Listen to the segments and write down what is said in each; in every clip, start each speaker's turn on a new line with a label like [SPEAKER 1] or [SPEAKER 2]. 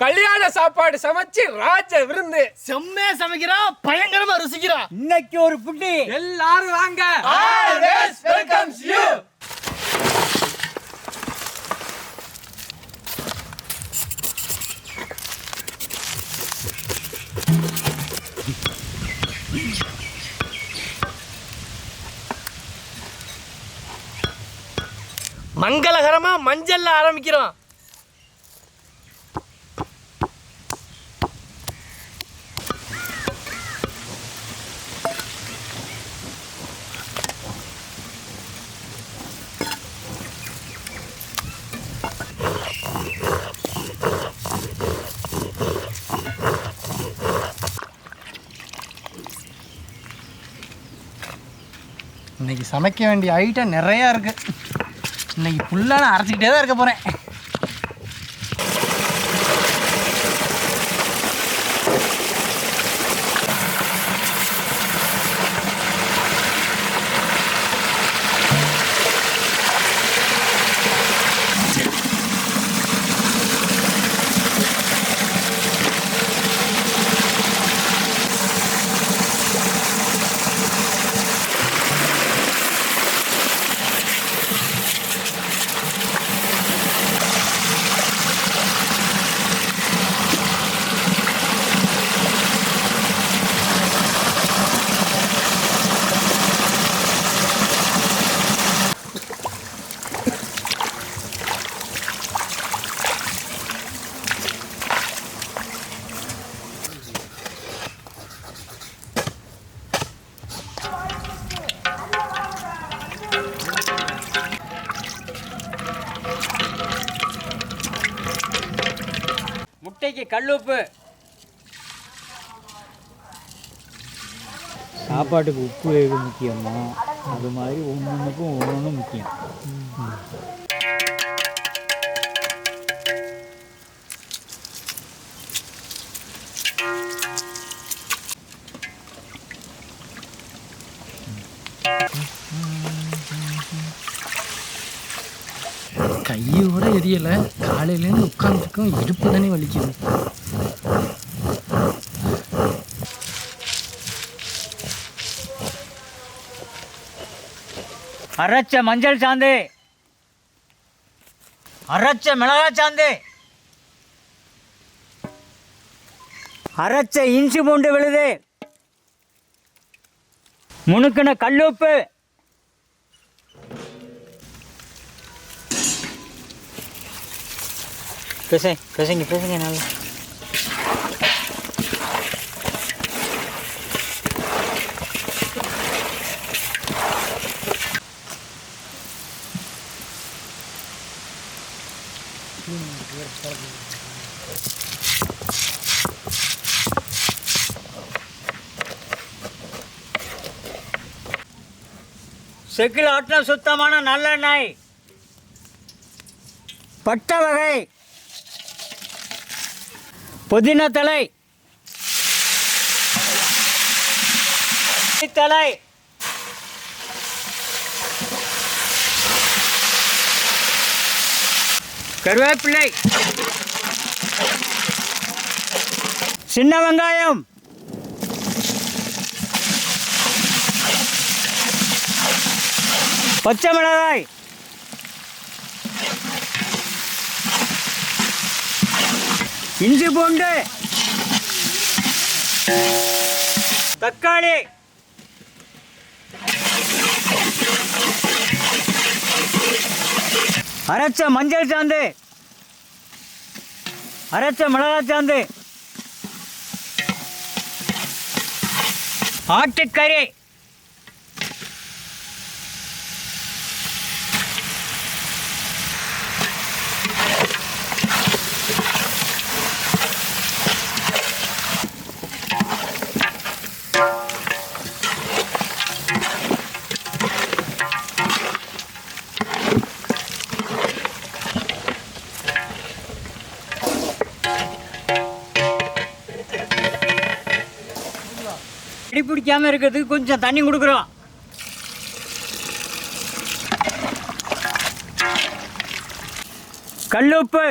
[SPEAKER 1] கல்யாண சாப்பாடு சமைச்சு ராஜ விருந்து.
[SPEAKER 2] செம்மையா சமைக்கிறான், பயங்கரமா ருசிக்கிறான்.
[SPEAKER 3] இன்னைக்கு ஒரு புட்டி.
[SPEAKER 1] எல்லாரும் வாங்க.
[SPEAKER 2] Always welcomes you. மங்களகரமா மஞ்சள்ல ஆரம்பிக்கிறோம். இன்னைக்கு சமைக்க வேண்டிய ஐட்டம் நிறையா இருக்குது. இன்னைக்கு ஃபுல்லாக நான் அரைச்சிக்கிட்டே தான் இருக்க போகிறேன்.
[SPEAKER 3] முட்டைக்கு கல்லுப்பு. சாப்பாட்டுக்கு உப்பு எது முக்கியமோ அது மாதிரி ஒவ்வொன்றுக்கும் ஒவ்வொன்று முக்கியம்.
[SPEAKER 2] கையோட எரியல, காலையிலேருந்து உட்காந்துருக்கோம், இடுப்பு தானே வலிக்குது.
[SPEAKER 3] அரைச்ச மஞ்சள் சாந்து, அரைச்ச மிளகா சாந்து, அரைச்ச இஞ்சி பூண்டு விழுது, முணுக்கின கல்லுப்பு, பேசுங்க நல்லா. செக்கில் ஆட்டின சுத்தமான நல்லெண்ணெய், பட்டை வகை, புதினா தலை, தலை, கருவேப்பிலை, சின்ன வெங்காயம், பச்சை மிளகாய், இஞ்சி பூண்டு, தக்காளி, அரைச்ச மஞ்சள் சாந்து, அரைச்ச மிளகாய் சாந்து, ஆட்டுக்கறி, அடி பிடிக்காம இருக்கிறதுக்கு கொஞ்சம் தண்ணி கொடுக்குறோம். கல்லுப்பு,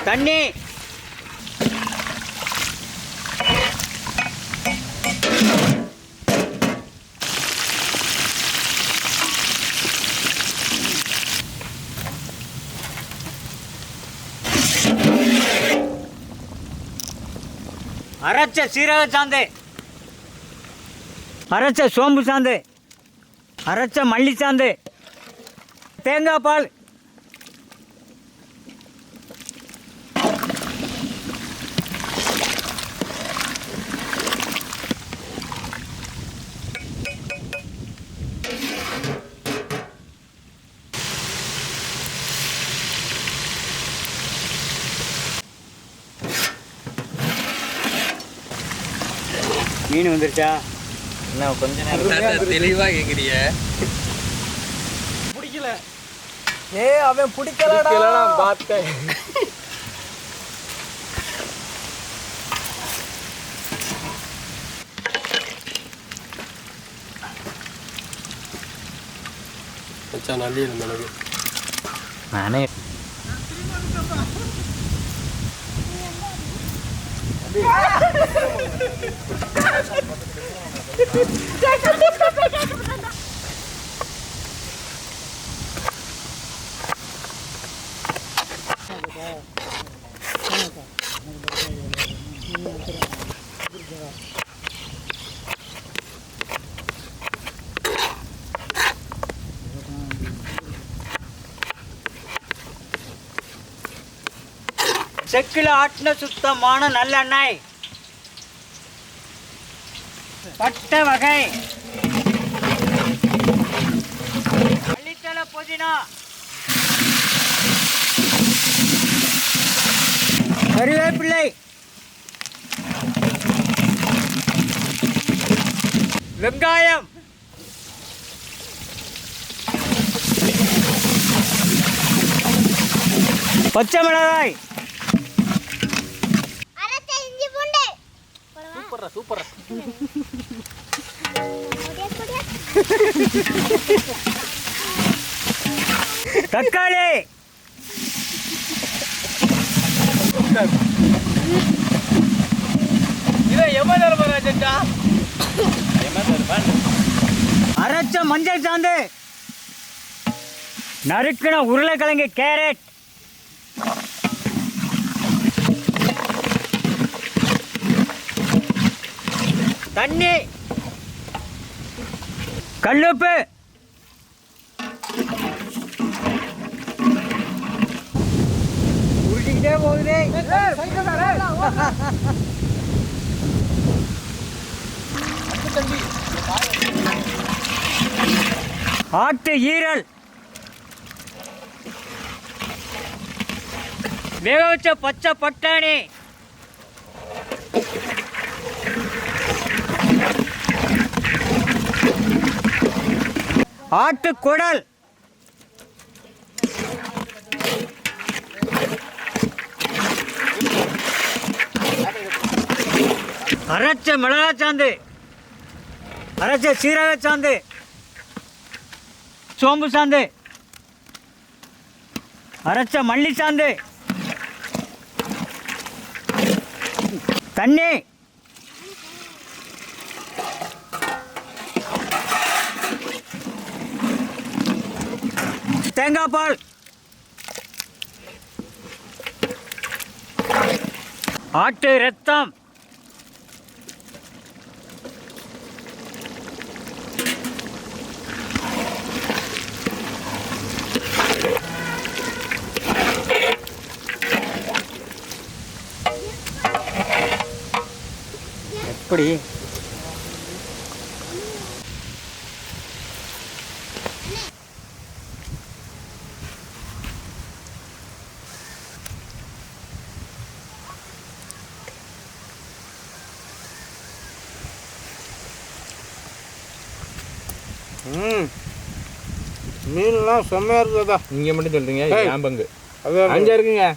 [SPEAKER 4] தண்ணி அரைச்ச சீரக சாந்து, அரைச்ச சோம்பு சாந்து, அரைச்ச மல்லி சாந்து, தேங்காய் பால், மீன் வந்துருச்சா?
[SPEAKER 2] என்ன கொஞ்ச நேரம்
[SPEAKER 1] தெளிவா கேக்குறிய.
[SPEAKER 2] பிடிக்கல. அவன் பிடிக்கலடா.
[SPEAKER 1] பார்த்தேன். நல்லி இருந்தது.
[SPEAKER 2] நானே
[SPEAKER 4] செக்கில் ஆட்டின சுத்தமான நல்லெண்ணெய், பட்டை வகை, மல்லித்தலை, புதினா, கறிவேப்பிள்ளை, வெங்காயம், பச்சை மிளகாய்,
[SPEAKER 2] சூப்பர்.
[SPEAKER 4] தக்காளி, அரைச்ச மஞ்சள் சாந்து, நறுக்கின உருளைக்கிழங்கு, கேரட், தண்ணி, கல்லுப்பு, உருட்டிக்கிட்டே போகுதே. ஆட்டு ஈரல், வேக வச்ச பச்சை பட்டாணி, ஆட்டு குடல், அரைச்ச மிளகாய் சாந்து, அரைச்ச சீரக சாந்து, சோம்பு சாந்து, அரைச்ச மல்லி சாந்து, தண்ணி, தேங்காய் பால், ஆட்டு ரத்தம், எப்படி
[SPEAKER 1] மீன்லாம் செம்மையாக இருக்குதா.
[SPEAKER 3] நீங்கள் மட்டும் சொல்கிறீங்க என் பங்கு
[SPEAKER 1] அது
[SPEAKER 3] 5 இருக்குங்க.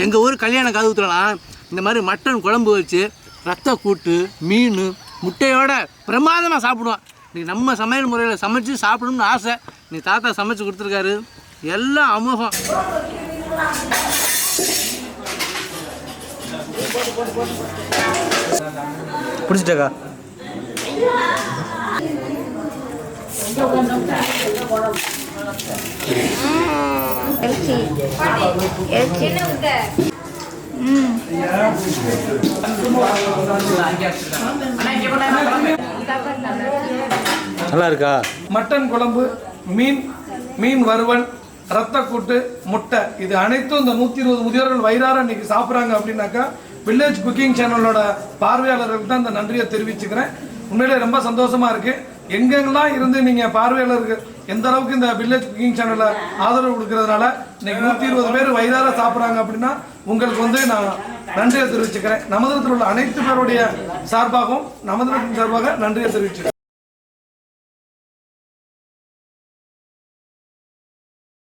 [SPEAKER 2] எங்கள் ஊர் கல்யாண காதுகுத்துலாம் இந்த மாதிரி மட்டன் குழம்பு வச்சு ரத்த கூட்டு மீன் முட்டையோட பிரமாதமாக சாப்பிடுவோம். நீ நம்ம சமையல் முறையில் சமைச்சு சாப்பிடணும்னு ஆசை. நீ தாத்தா சமைச்சு கொடுத்துருக்காரு, எல்லாம் அமோகம்.
[SPEAKER 4] பிடிச்சிட்டக்கா?
[SPEAKER 2] நல்லா இருக்கா?
[SPEAKER 5] மட்டன் குழம்பு, மீன் வறுவல், ரத்த கூட்டு, முட்டை, இது அனைத்தும் இந்த 120 முதியோர்கள் வயிறார இன்னைக்கு சாப்பிட்றாங்க அப்படின்னாக்கா வில்லேஜ் குக்கிங் சேனலோட பார்வையாளர்களுக்கு தான் இந்த நன்றியை தெரிவிச்சுக்கிறேன். உண்மையிலே ரொம்ப சந்தோஷமா இருக்கு. எங்கெங்கெல்லாம் இருந்து நீங்க பார்வையாளருக்கு எந்த அளவுக்கு இந்த வில்லேஜ் குக்கிங் சேனலை ஆதரவு கொடுக்கறதுனால இன்னைக்கு 120 பேர் வயிறார சாப்பிட்றாங்க அப்படின்னா உங்களுக்கு நான் நன்றியை தெரிவிச்சுக்கிறேன். நமதனத்தில் உள்ள அனைத்து பேருடைய சார்பாகவும் நமதனத்தின் சார்பாக நன்றியை தெரிவிச்சுக்கிறேன்.